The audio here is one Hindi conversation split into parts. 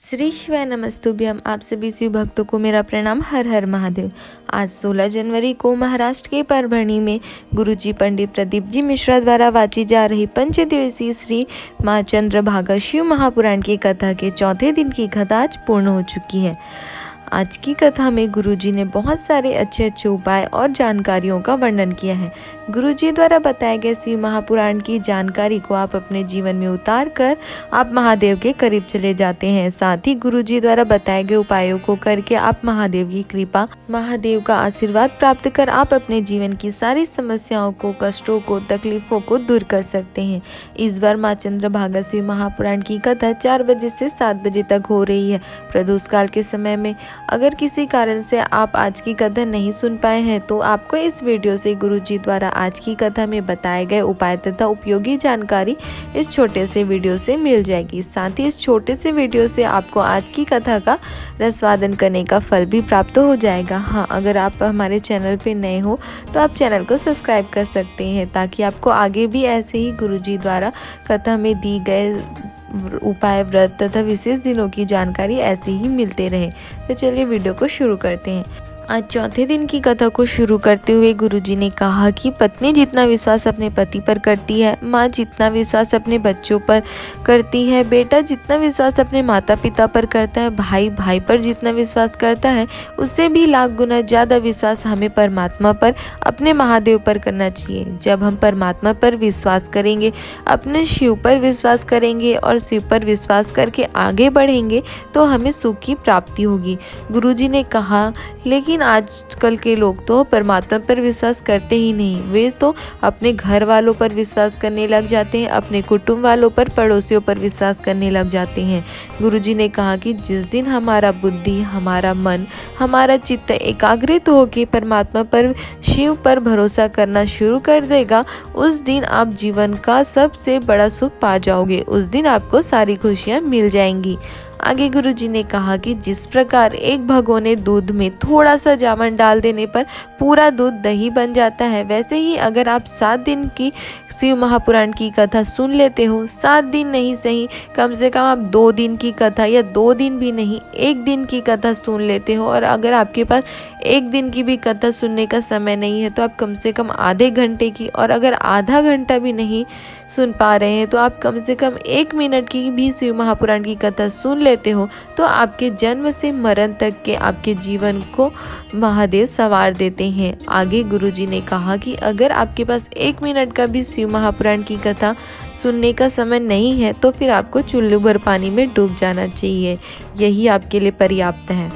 श्री शिवाय नमस्तुभ्यम। आप सभी शिव भक्तों को मेरा प्रणाम। हर हर महादेव। आज 16 जनवरी को महाराष्ट्र के परभणी में गुरुजी पंडित प्रदीप जी मिश्रा द्वारा वाची जा रही पंचदिवसीय श्री माँ चंद्रभागा शिव महापुराण की कथा के चौथे दिन की कथा आज पूर्ण हो चुकी है। आज की कथा में गुरुजी ने बहुत सारे अच्छे अच्छे उपाय और जानकारियों का वर्णन किया है। गुरुजी द्वारा बताए गए शिव महापुराण की जानकारी को आप अपने जीवन में उतार कर आप महादेव के करीब चले जाते हैं। साथ ही गुरुजी द्वारा बताए गए उपायों को करके आप महादेव की कृपा, महादेव का आशीर्वाद प्राप्त कर आप अपने जीवन की सारी समस्याओं को, कष्टों को, तकलीफों को दूर कर सकते हैं। इस बार माँ चंद्रभागा शिव महापुराण की कथा 4 बजे से 7 बजे तक हो रही है। प्रदोष काल के समय में अगर किसी कारण से आप आज की कथा नहीं सुन पाए हैं तो आपको इस वीडियो से गुरुजी द्वारा आज की कथा में बताए गए उपाय तथा उपयोगी जानकारी इस छोटे से वीडियो से मिल जाएगी। साथ ही इस छोटे से वीडियो से आपको आज की कथा का रसवादन करने का फल भी प्राप्त हो जाएगा। हाँ, अगर आप हमारे चैनल पे नए हो तो आप चैनल को सब्सक्राइब कर सकते हैं ताकि आपको आगे भी ऐसे ही गुरुजी द्वारा कथा में दी गए उपाय, व्रत तथा विशेष दिनों की जानकारी ऐसे ही मिलते रहे। तो चलिए वीडियो को शुरू करते हैं। आज चौथे दिन की कथा को शुरू करते हुए गुरुजी ने कहा कि पत्नी जितना विश्वास अपने पति पर करती है, माँ जितना विश्वास अपने बच्चों पर करती है, बेटा जितना विश्वास अपने माता पिता पर करता है, भाई भाई पर जितना विश्वास करता है, उससे भी लाख गुना ज़्यादा विश्वास हमें परमात्मा पर, अपने महादेव पर करना चाहिए। जब हम परमात्मा पर विश्वास करेंगे, अपने शिव पर विश्वास करेंगे और शिव पर विश्वास करके आगे बढ़ेंगे तो हमें सुख की प्राप्ति होगी। गुरुजी ने कहा लेकिन आजकल के लोग तो परमात्मा पर विश्वास करते ही नहीं, वे तो अपने घर वालों पर विश्वास करने लग जाते हैं, अपने कुटुंब वालों पर, पड़ोसियों पर विश्वास करने लग जाते हैं। गुरुजी ने कहा कि जिस दिन हमारा बुद्धि, हमारा मन, हमारा चित्त एकाग्रित होकर परमात्मा पर, शिव पर भरोसा करना शुरू कर देगा, उस दिन आप जीवन का सबसे बड़ा सुख पा जाओगे। उस दिन आपको सारी खुशियाँ मिल जाएंगी। आगे गुरुजी ने कहा कि जिस प्रकार एक भगोने दूध में थोड़ा सा जावन डाल देने पर पूरा दूध दही बन जाता है, वैसे ही अगर आप 7 दिन की शिव महापुराण की कथा सुन लेते हो, 7 दिन नहीं सही, कम से कम आप 2 दिन की कथा, या 2 दिन भी नहीं, 1 दिन की कथा सुन लेते हो, और अगर आपके पास 1 दिन की भी कथा सुनने का समय नहीं है तो आप कम से कम आधे घंटे की, और अगर आधा घंटा भी नहीं सुन पा रहे हैं तो आप कम से कम 1 मिनट की भी शिव महापुराण की कथा सुन लेते हो तो आपके जन्म से मरण तक के आपके जीवन को महादेव संवार देते हैं। आगे गुरुजी ने कहा कि अगर आपके पास 1 मिनट का भी शिव महापुराण की कथा सुनने का समय नहीं है तो फिर आपको चुल्लू भर पानी में डूब जाना चाहिए, यही आपके लिए पर्याप्त है।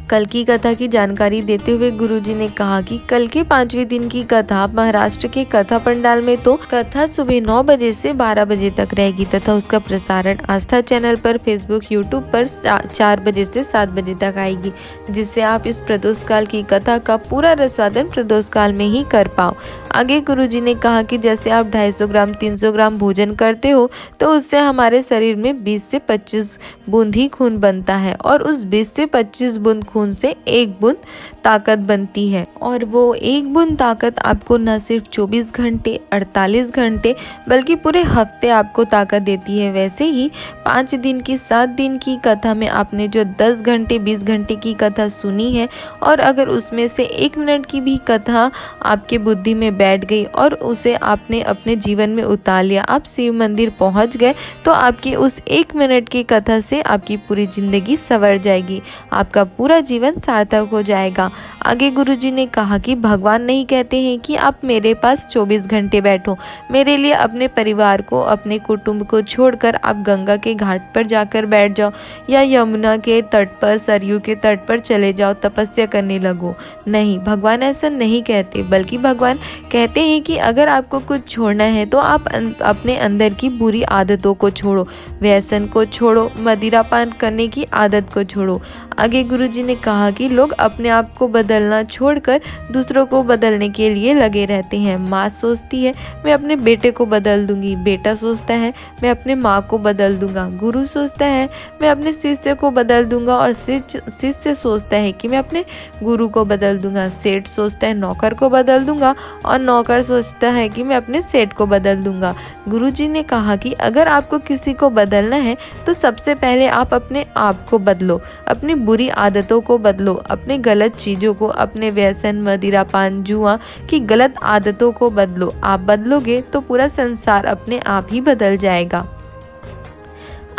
कल की कथा की जानकारी देते हुए गुरुजी ने कहा कि कल के 5वें दिन की कथा महाराष्ट्र के कथा पंडाल में तो कथा सुबह 9 बजे से 12 बजे तक रहेगी तथा उसका प्रसारण आस्था चैनल पर, फेसबुक, यूट्यूब पर 4 बजे से 7 बजे तक आएगी, जिससे आप इस प्रदोष काल की कथा का पूरा रसवादन प्रदोष काल में ही कर पाओ। आगे गुरुजी ने कहा कि जैसे आप 250 ग्राम 300 ग्राम भोजन करते हो तो उससे हमारे शरीर में 20 से 25 बूंद ही खून बनता है, और उस 20 से 25 बूंद खून से 1 बूंद ताकत बनती है, और वो 1 बूंद ताकत आपको न सिर्फ 24 घंटे, 48 घंटे बल्कि पूरे हफ्ते आपको ताकत देती है। वैसे ही 5 दिन की 7 दिन की कथा में आपने जो 10 घंटे 20 घंटे की कथा सुनी है, और अगर उसमें से 1 मिनट की भी कथा आपके बुद्धि में बैठ गई और उसे आपने अपने जीवन में उतार लिया, आप शिव मंदिर पहुंच गए, तो आपकी उस 1 मिनट की कथा से आपकी पूरी जिंदगी संवर जाएगी, आपका पूरा जीवन सार्थक हो जाएगा। आगे गुरुजी ने कहा कि भगवान नहीं कहते हैं कि आप मेरे पास 24 घंटे बैठो, मेरे लिए अपने परिवार को, अपने कुटुंब को छोड़कर आप गंगा के घाट पर जाकर बैठ जाओ या यमुना के तट पर, सरयू के तट पर चले जाओ, तपस्या करने लगो। नहीं, भगवान ऐसा नहीं कहते, बल्कि भगवान कहते हैं कि अगर आपको कुछ छोड़ना है तो आप अपने अंदर की बुरी आदतों को छोड़ो, व्यसन को छोड़ो, मदिरापान करने की आदत को छोड़ो। आगे गुरुजी ने कहा कि लोग अपने आप को बदलना छोड़कर दूसरों को बदलने के लिए लगे रहते हैं। माँ सोचती है मैं अपने बेटे को बदल दूंगी, बेटा सोचता है मैं अपने माँ को बदल दूंगा, गुरु सोचता है मैं अपने शिष्य को बदल दूंगा और शिष्य सोचता है कि मैं अपने गुरु को बदल दूंगा, सेठ सोचता है नौकर को बदल दूंगा और नौकर सोचता है कि मैं अपने सेठ को बदल दूंगा। गुरुजी ने कहा कि अगर आपको किसी को बदलना है तो सबसे पहले आप अपने आप को बदलो, अपनी बुरी आदतों को बदलो, अपने गलत चीज़ों को, अपने व्यसन, मदिरा, पान, जुआ की गलत आदतों को बदलो। आप बदलोगे तो पूरा संसार अपने आप ही बदल जाएगा।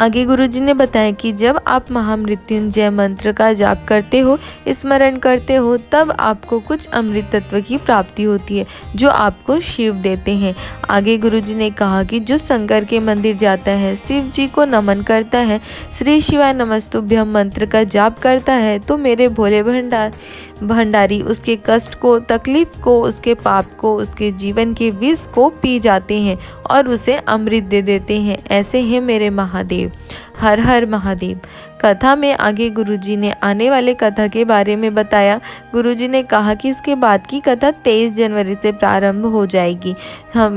आगे गुरुजी ने बताया कि जब आप महामृत्युंजय मंत्र का जाप करते हो, स्मरण करते हो, तब आपको कुछ अमृत तत्व की प्राप्ति होती है जो आपको शिव देते हैं। आगे गुरुजी ने कहा कि जो शंकर के मंदिर जाता है, शिव जी को नमन करता है, श्री शिवाय नमस्तुभ्यम मंत्र का जाप करता है, तो मेरे भोले भंडारी उसके कष्ट को, तकलीफ को, उसके पाप को, उसके जीवन के विष को पी जाते हैं और उसे अमृत दे देते हैं। ऐसे हैं मेरे महादेव। हर हर महादेव। कथा में आगे गुरुजी ने आने वाले कथा के बारे में बताया। गुरुजी ने कहा कि इसके बाद की कथा 23 जनवरी से प्रारंभ हो जाएगी।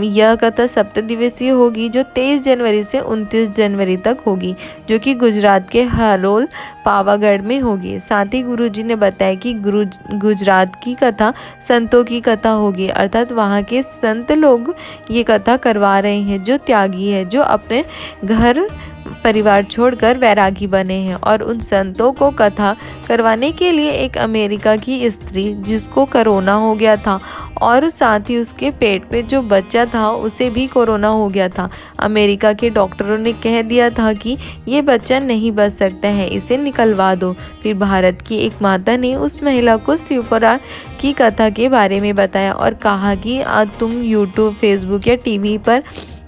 यह कथा सप्तदिवसीय होगी जो 23 जनवरी से 29 जनवरी तक होगी, जो कि गुजरात के हालोल पावागढ़ में होगी। साथ ही गुरुजी ने बताया कि गुजरात की कथा संतों की कथा होगी, अर्थात वहाँ के संत लोग ये कथा करवा रहे हैं जो त्यागी है, जो अपने घर परिवार छोड़कर वैरागी बने हैं। और उन संतों को कथा करवाने के लिए एक अमेरिका की स्त्री जिसको कोरोना हो गया था और साथ ही उसके पेट पे जो बच्चा था उसे भी कोरोना हो गया था। अमेरिका के डॉक्टरों ने कह दिया था कि ये बच्चा नहीं बच सकता है, इसे निकलवा दो। फिर भारत की एक माता ने उस महिला को शिवपुराण की कथा के बारे में बताया और कहा कि तुम यूट्यूब, फेसबुक या टीवी पर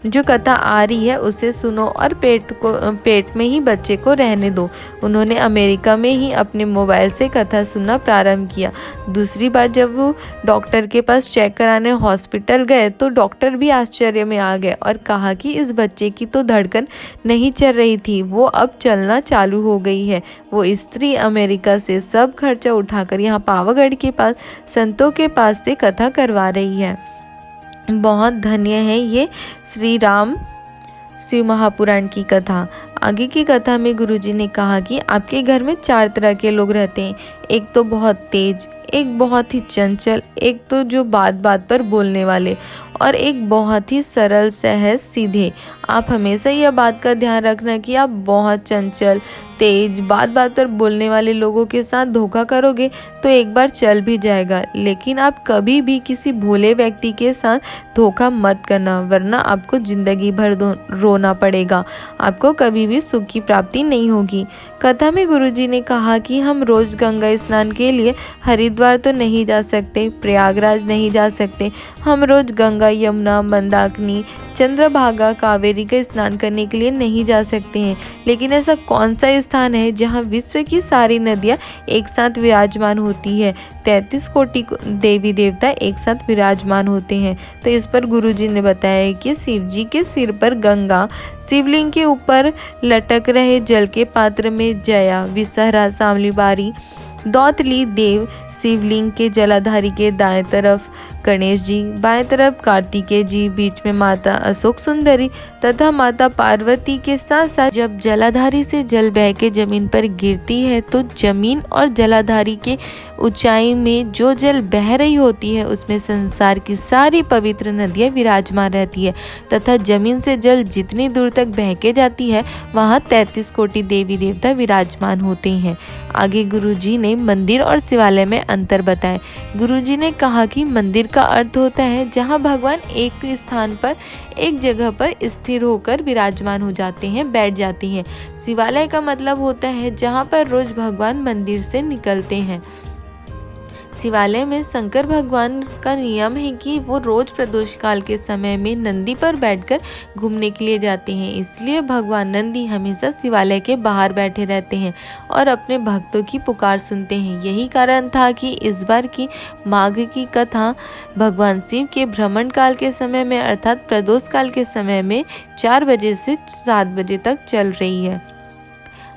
जो कथा आ रही है उसे सुनो और पेट में ही बच्चे को रहने दो। उन्होंने अमेरिका में ही अपने मोबाइल से कथा सुनना प्रारंभ किया। दूसरी बार जब वो डॉक्टर के पास चेक कराने हॉस्पिटल गए तो डॉक्टर भी आश्चर्य में आ गए और कहा कि इस बच्चे की तो धड़कन नहीं चल रही थी, वो अब चलना चालू हो गई है। वो स्त्री अमेरिका से सब खर्चा उठाकर यहाँ पावागढ़ के पास संतों के पास से कथा करवा रही है। बहुत धन्य है ये श्री राम शिव महापुराण की कथा। आगे की कथा में गुरुजी ने कहा कि आपके घर में 4 तरह के लोग रहते हैं। एक तो बहुत तेज, एक बहुत ही चंचल, एक तो जो बात बात पर बोलने वाले और एक बहुत ही सरल, सहज, सीधे। आप हमेशा यह बात का ध्यान रखना कि आप बहुत चंचल, तेज, बात बात पर बोलने वाले लोगों के साथ धोखा करोगे तो एक बार चल भी जाएगा, लेकिन आप कभी भी किसी भोले व्यक्ति के साथ धोखा मत करना, वरना आपको जिंदगी भर रोना पड़ेगा। आपको कभी भी सुख की प्राप्ति नहीं होगी। कथा में गुरुजी ने कहा कि हम रोज गंगा स्नान के लिए हरिद्वार तो नहीं जा सकते, प्रयागराज नहीं जा सकते। हम रोज गंगा, यमुना, मंदाकिनी, चंद्रभागा, कावेरी का स्नान करने के लिए नहीं जा सकते हैं। लेकिन ऐसा कौन सा स्थान है जहाँ विश्व की सारी नदियाँ एक साथ विराजमान होती है? 33 कोटि देवी देवता एक साथ विराजमान होते हैं। तो इस पर गुरुजी ने बताया कि शिव जी के सिर पर गंगा, शिवलिंग के ऊपर लटक रहे जल के पात्र में जया, विषहरा, सांवली बारी, दौतली देव, शिवलिंग के जलाधारी के दाएं तरफ गणेश जी, बाएं तरफ कार्तिकेय जी, बीच में माता अशोक सुंदरी तथा माता पार्वती के साथ साथ जब जलाधारी से जल बह के जमीन पर गिरती है तो जमीन और जलाधारी के ऊंचाई में जो जल बह रही होती है उसमें संसार की सारी पवित्र नदियां विराजमान रहती है तथा जमीन से जल जितनी दूर तक बह के जाती है वहाँ 33 कोटि देवी देवता विराजमान होते हैं। आगे गुरुजी ने मंदिर और शिवालय में अंतर बताए। गुरुजी ने कहा कि मंदिर का अर्थ होता है जहाँ भगवान एक स्थान पर, एक जगह पर स्थिर होकर विराजमान हो जाते हैं, बैठ जाते हैं। शिवालय का मतलब होता है जहाँ पर रोज भगवान मंदिर से निकलते हैं। शिवालय में शंकर भगवान का नियम है कि वो रोज प्रदोष काल के समय में नंदी पर बैठकर घूमने के लिए जाते हैं, इसलिए भगवान नंदी हमेशा शिवालय के बाहर बैठे रहते हैं और अपने भक्तों की पुकार सुनते हैं। यही कारण था कि इस बार की माघ की कथा भगवान शिव के भ्रमण काल के समय में अर्थात प्रदोष काल के समय में 4 बजे से 7 बजे तक चल रही है।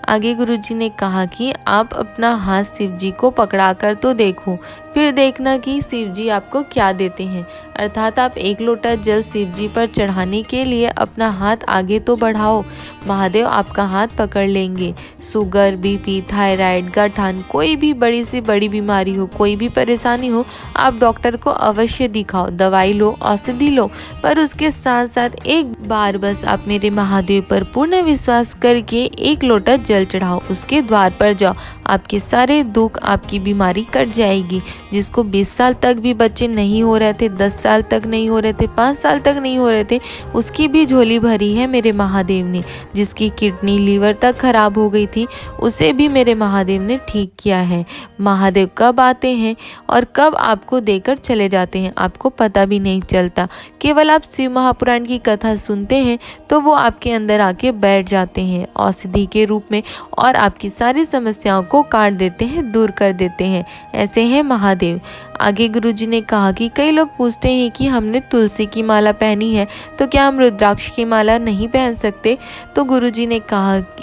आगे गुरुजी ने कहा कि आप अपना हाथ शिव जी को पकड़ा कर तो देखो, फिर देखना कि शिव जी आपको क्या देते हैं। अर्थात आप 1 लोटा जल शिव जी पर चढ़ाने के लिए अपना हाथ आगे तो बढ़ाओ, महादेव आपका हाथ पकड़ लेंगे। शुगर, बीपी, थायराइड, गठान, कोई भी बड़ी से बड़ी बीमारी हो, कोई भी परेशानी हो, आप डॉक्टर को अवश्य दिखाओ, दवाई लो, औषधि लो, पर उसके साथ साथ एक बार बस आप मेरे महादेव पर पूर्ण विश्वास करके 1 लोटा जल चढ़ाओ, उसके द्वार पर जाओ, आपके सारे दुख, आपकी बीमारी कट जाएगी। जिसको 20 साल तक भी बच्चे नहीं हो रहे थे, 10 साल तक नहीं हो रहे थे, 5 साल तक नहीं हो रहे थे, उसकी भी झोली भरी है मेरे महादेव ने। जिसकी किडनी, लीवर तक खराब हो गई थी, उसे भी मेरे महादेव ने ठीक किया है। महादेव कब आते हैं और कब आपको देकर चले जाते हैं, आपको पता भी नहीं चलता। केवल आप शिव महापुराण की कथा सुनते हैं तो वो आपके अंदर आके बैठ जाते हैं औषधि के रूप में, और आपकी सारी समस्याओं को काट देते हैं, दूर कर देते हैं। ऐसे हैं महादेव। आगे गुरुजी ने कहा कि कई लोग पूछते हैं कि हमने तुलसी की माला पहनी है तो क्या हम रुद्राक्ष की माला नहीं पहन सकते। तो गुरुजी ने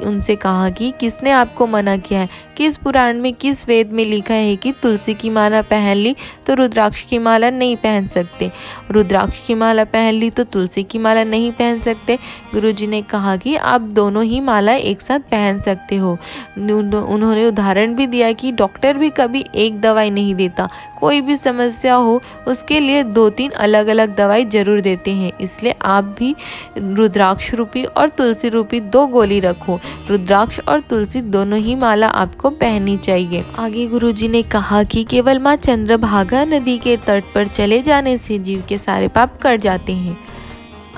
उनसे कहा कि किसने आपको मना किया है, किस पुराण में, किस वेद में लिखा है कि तुलसी की माला पहन ली तो रुद्राक्ष की माला नहीं पहन सकते, रुद्राक्ष की माला पहन ली तो तुलसी की माला नहीं पहन सकते। गुरुजी ने कहा कि आप दोनों ही माला एक साथ पहन सकते हो। उन्होंने उदाहरण भी दिया कि डॉक्टर भी कभी एक दवाई नहीं देता, कोई भी समस्या हो उसके लिए 2-3 अलग अलग दवाई जरूर देते हैं। इसलिए आप भी रुद्राक्ष रूपी और तुलसी रूपी 2 गोली रखो। रुद्राक्ष और तुलसी दोनों ही माला आपको पहननी चाहिए। आगे गुरुजी ने कहा कि केवल माँ चंद्रभागा नदी के तट पर चले जाने से जीव के सारे पाप कट जाते हैं।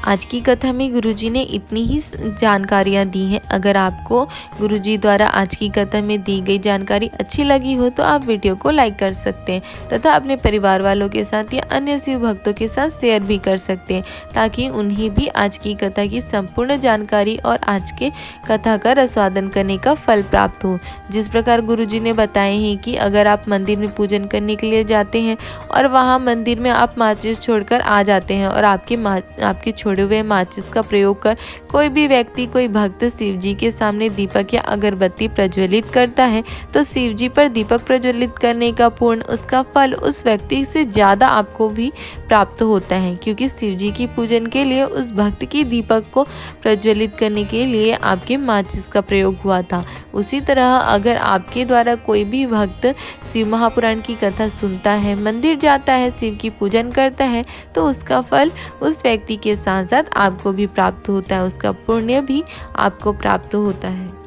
आज की कथा में गुरुजी ने इतनी ही जानकारियाँ दी हैं। अगर आपको गुरुजी द्वारा आज की कथा में दी गई जानकारी अच्छी लगी हो तो आप वीडियो को लाइक कर सकते हैं तथा अपने परिवार वालों के साथ या अन्य शिव भक्तों के साथ शेयर भी कर सकते हैं, ताकि उन्हें भी आज की कथा की संपूर्ण जानकारी और आज के कथा का रसवादन करने का फल प्राप्त हो। जिस प्रकार गुरुजी ने बताए हैं कि अगर आप मंदिर में पूजन करने के लिए जाते हैं और वहाँ मंदिर में आप माचिस छोड़कर आ जाते हैं और आपके छोड़े हुए माचिस का प्रयोग कर कोई भी व्यक्ति, कोई भक्त शिव जी के सामने दीपक या अगरबत्ती प्रज्वलित करता है तो शिव जी पर दीपक प्रज्वलित करने का पुण्य, उसका फल उस व्यक्ति से ज़्यादा आपको भी प्राप्त होता है, क्योंकि शिव जी की पूजन के लिए उस भक्त की दीपक को प्रज्वलित करने के लिए आपके माचिस का प्रयोग हुआ था। उसी तरह अगर आपके द्वारा कोई भी भक्त शिव महापुराण की कथा सुनता है, मंदिर जाता है, शिव की पूजन करता है, तो उसका फल उस व्यक्ति के साथ साथ आपको भी प्राप्त होता है, उसका पुण्य भी आपको प्राप्त होता है।